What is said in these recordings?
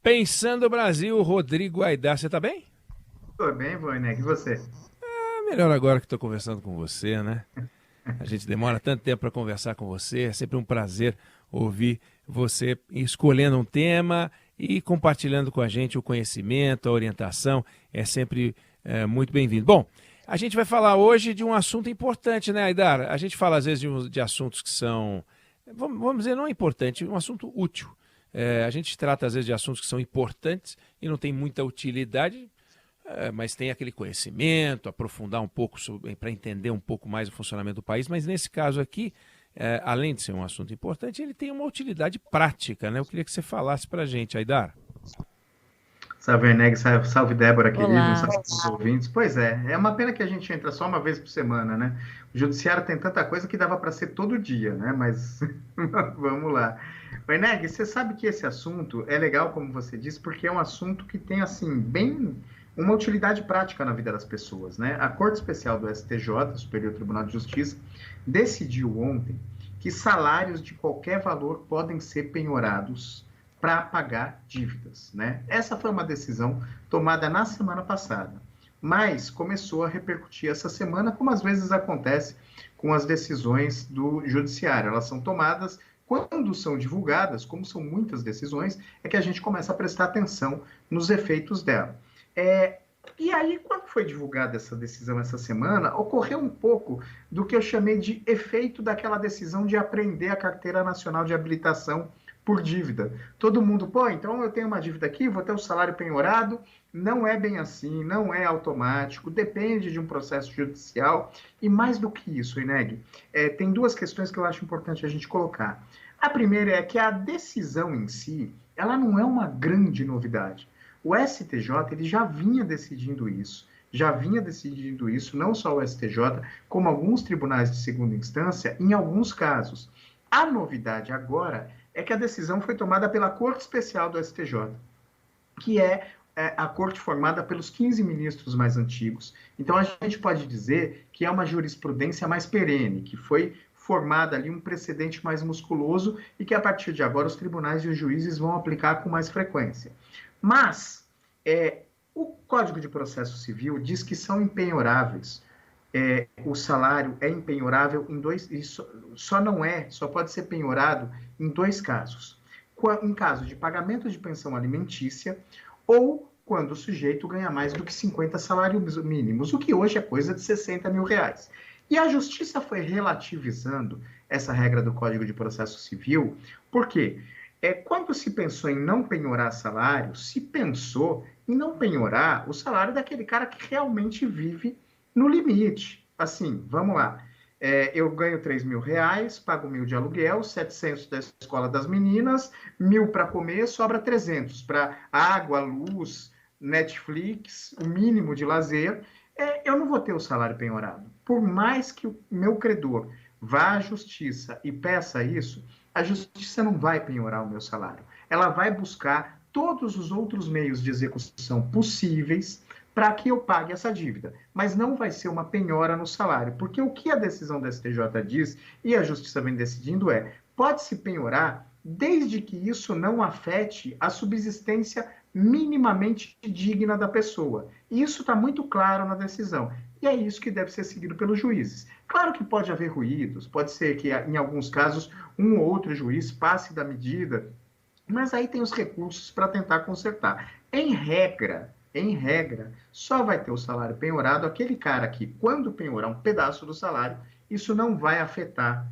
Pensando Brasil, Rodrigo Aidar, você tá bem? Tô bem, Werneck, e você? É melhor agora que estou conversando com você, né? A gente demora tanto tempo para conversar com você, é sempre um prazer ouvir você escolhendo um tema e compartilhando com a gente o conhecimento, a orientação, é sempre muito bem-vindo. Bom, a gente vai falar hoje de um assunto importante, né, Aidar? A gente fala às vezes de assuntos que são, vamos dizer, não é importante, um assunto útil. A gente trata às vezes de assuntos que são importantes e não tem muita utilidade, mas tem aquele conhecimento, aprofundar um pouco para entender um pouco mais o funcionamento do país. Mas nesse caso aqui, além de ser um assunto importante, ele tem uma utilidade prática, né? Eu queria que você falasse para a gente, Aidar. Salve, Werneck, salve Débora, querido, um Olá. salve aos ouvintes. Pois é uma pena que a gente entra só uma vez por semana, né? O judiciário tem tanta coisa que dava para ser todo dia, né? Mas vamos lá. Werneck, você sabe que esse assunto é legal, como você disse, porque é um assunto que tem, assim, bem uma utilidade prática na vida das pessoas, né? A Corte Especial do STJ, Superior Tribunal de Justiça, decidiu ontem que salários de qualquer valor podem ser penhorados para pagar dívidas, né? Essa foi uma decisão tomada na semana passada, mas começou a repercutir essa semana, como às vezes acontece com as decisões do judiciário. Elas são tomadas quando são divulgadas, como são muitas decisões, é que a gente começa a prestar atenção nos efeitos dela. E aí, quando foi divulgada essa decisão essa semana, ocorreu um pouco do que eu chamei de efeito daquela decisão de apreender a Carteira Nacional de Habilitação por dívida. Todo mundo, pô, então eu tenho uma dívida aqui, vou ter o salário penhorado. Não é bem assim, não é automático, depende de um processo judicial. E mais do que isso, Ineg, tem duas questões que eu acho importante a gente colocar. A primeira é que a decisão em si, ela não é uma grande novidade. O STJ ele já vinha decidindo isso, não só o STJ, como alguns tribunais de segunda instância, em alguns casos. A novidade agora é que a decisão foi tomada pela Corte Especial do STJ, que é a corte formada pelos 15 ministros mais antigos. Então, a gente pode dizer que é uma jurisprudência mais perene, que foi formada ali um precedente mais musculoso e que, a partir de agora, os tribunais e os juízes vão aplicar com mais frequência. Mas, o Código de Processo Civil diz que são impenhoráveis. O salário é impenhorável em dois, só pode ser penhorado em dois casos. Em caso de pagamento de pensão alimentícia ou quando o sujeito ganha mais do que 50 salários mínimos, o que hoje é coisa de 60 mil reais. E a Justiça foi relativizando essa regra do Código de Processo Civil, porque quando se pensou em não penhorar salário, se pensou em não penhorar o salário daquele cara que realmente vive no limite. Assim, vamos lá. Eu ganho 3 mil reais, pago 1.000 de aluguel, 700 da escola das meninas, 1.000 para comer, sobra 300 para água, luz, Netflix, o mínimo de lazer. Eu não vou ter o salário penhorado. Por mais que o meu credor vá à justiça e peça isso, a justiça não vai penhorar o meu salário. Ela vai buscar todos os outros meios de execução possíveis para que eu pague essa dívida. Mas não vai ser uma penhora no salário, porque o que a decisão da STJ diz, e a Justiça vem decidindo pode-se penhorar desde que isso não afete a subsistência minimamente digna da pessoa. E isso está muito claro na decisão. E é isso que deve ser seguido pelos juízes. Claro que pode haver ruídos, pode ser que, em alguns casos, um ou outro juiz passe da medida, mas aí tem os recursos para tentar consertar. Em regra, só vai ter o salário penhorado aquele cara que, quando penhorar um pedaço do salário, isso não vai afetar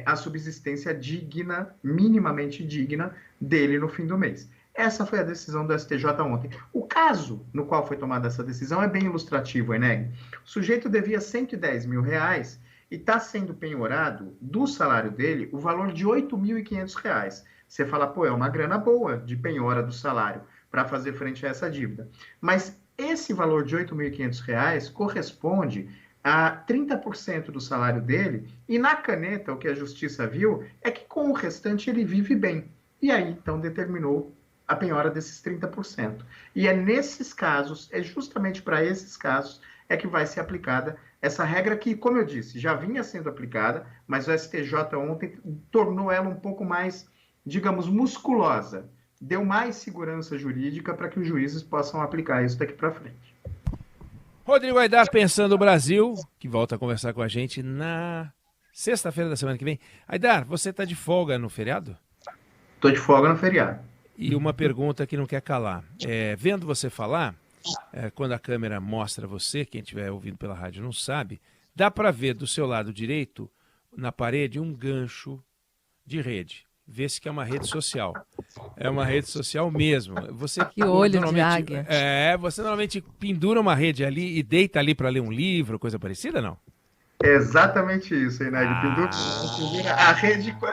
a subsistência digna, minimamente digna, dele no fim do mês. Essa foi a decisão do STJ ontem. O caso no qual foi tomada essa decisão é bem ilustrativo, Eneg. O sujeito devia 110 mil reais e está sendo penhorado do salário dele o valor de 8.500 reais. Você fala, pô, é uma grana boa de penhora do salário para fazer frente a essa dívida. Mas esse valor de 8.500 reais corresponde a 30% do salário dele, e na caneta, o que a justiça viu é que com o restante ele vive bem. E aí, então, determinou a penhora desses 30%. E é nesses casos, é justamente para esses casos, é que vai ser aplicada essa regra que, como eu disse, já vinha sendo aplicada, mas o STJ ontem tornou ela um pouco mais, digamos, musculosa. deu mais segurança jurídica para que os juízes possam aplicar isso daqui para frente. Rodrigo Aidar, Pensando o Brasil, que volta a conversar com a gente na sexta-feira da semana que vem. Aidar, você está de folga no feriado? Estou de folga no feriado. E uma pergunta que não quer calar. Vendo você falar, quando a câmera mostra você, quem estiver ouvindo pela rádio não sabe, dá para ver do seu lado direito, na parede, um gancho de rede. Vê-se que é uma rede social. É uma rede social mesmo. Você que olho de águia. Você normalmente pendura uma rede ali e deita ali para ler um livro, coisa parecida, não? É exatamente isso, hein, Neg? Pendura,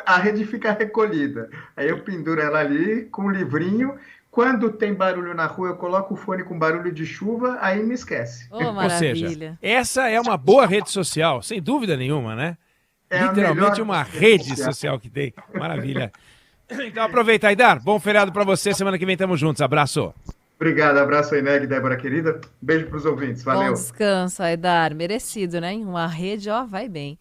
a rede fica recolhida. Aí eu penduro ela ali com um livrinho. Quando tem barulho na rua, eu coloco o fone com barulho de chuva, aí me esquece. Oh, maravilha. Ou seja, essa é uma boa rede social, sem dúvida nenhuma, né? Literalmente uma rede social que tem. Maravilha. Então aproveita, Aidar. Bom feriado para você. Semana que vem estamos juntos. Abraço. Obrigado. Abraço aí, Neg, Débora querida. Beijo para os ouvintes. Valeu. Bom descanso, Aidar. Merecido, né? Uma rede, ó, vai bem.